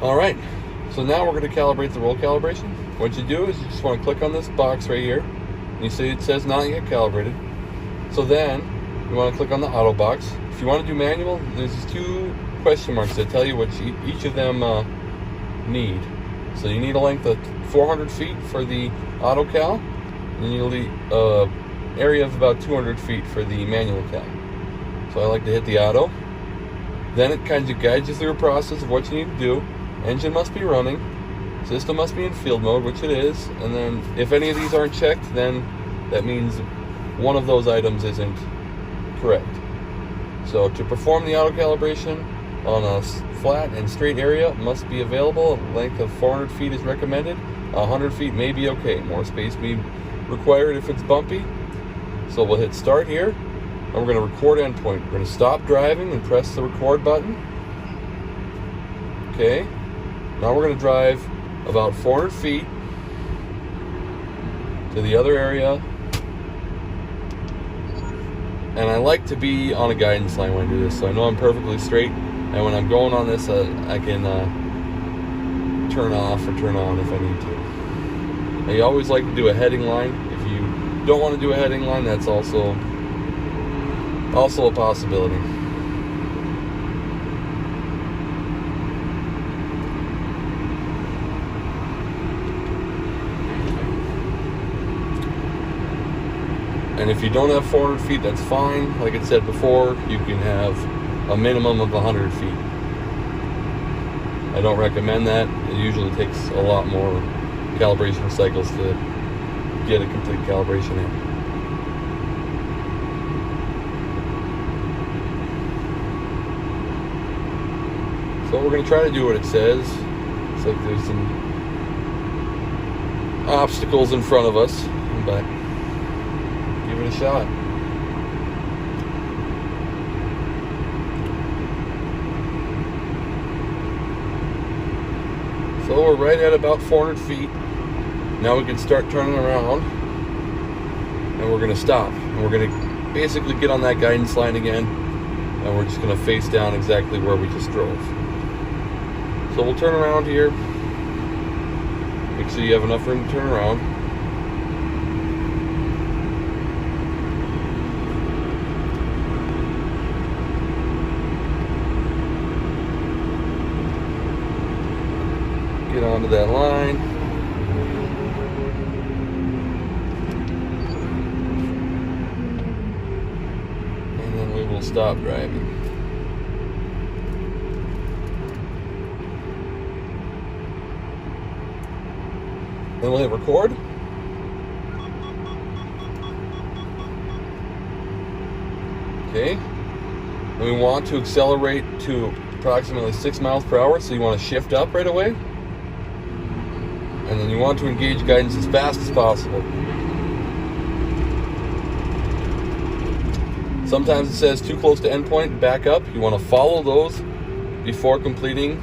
Alright, so now we're going to calibrate the roll calibration. What you do is you just want to click on this box right here, and you see it says not yet calibrated. So then you want to click on the auto box. If you want to do manual, there's these two question marks that tell you what each of them need. So you need a length of 400 feet for the auto cal, and you need an area of about 200 feet for the manual cal. So I like to hit the auto. Then it kind of guides you through a process of what you need to do. Engine must be running, system must be in field mode, which it is, and then if any of these aren't checked, then that means one of those items isn't correct. So to perform the auto calibration on a flat and straight area must be available. A length of 400 feet is recommended. 100 feet may be okay. More space may be required if it's bumpy. So we'll hit start here, and we're going to record endpoint. We're going to stop driving and press the record button. Okay. Now we're going to drive about 400 feet to the other area. And I like to be on a guidance line when I do this, so I know I'm perfectly straight. And when I'm going on this, I can turn off or turn on if I need to. I always like to do a heading line. If you don't want to do a heading line, that's also a possibility. And if you don't have 400 feet, that's fine. Like I said before, you can have a minimum of 100 feet. I don't recommend that. It usually takes a lot more calibration cycles to get a complete calibration in. So we're going to try to do what it says. It's like there's some obstacles in front of us, but give it a shot. So we're right at about 400 feet. Now we can start turning around, and we're going to stop. And we're going to basically get on that guidance line again, and we're just going to face down exactly where we just drove. So we'll turn around here. Make sure you have enough room to turn around. Get onto that line. And then we will stop driving. Then we'll hit record. Okay. And we want to accelerate to approximately 6 miles per hour, so you want to shift up right away. And then you want to engage guidance as fast as possible. Sometimes it says too close to endpoint, back up. You want to follow those before completing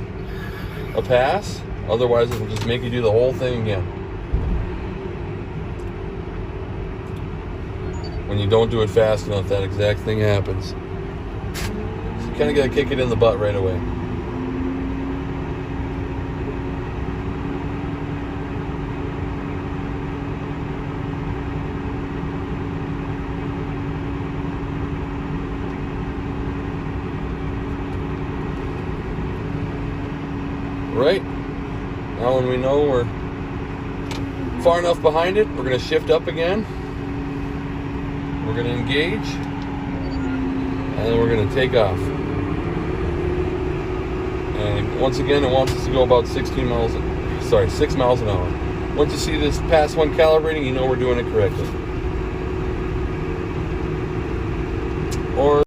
a pass. Otherwise, it will just make you do the whole thing again. When you don't do it fast enough, that exact thing happens. So you kind of got to kick it in the butt right away. Right, now when we know we're far enough behind it, we're going to shift up again. We're going to engage, and then we're going to take off. And once again, it wants us to go about 6 miles an hour. Once you see this past one calibrating, you know we're doing it correctly. Or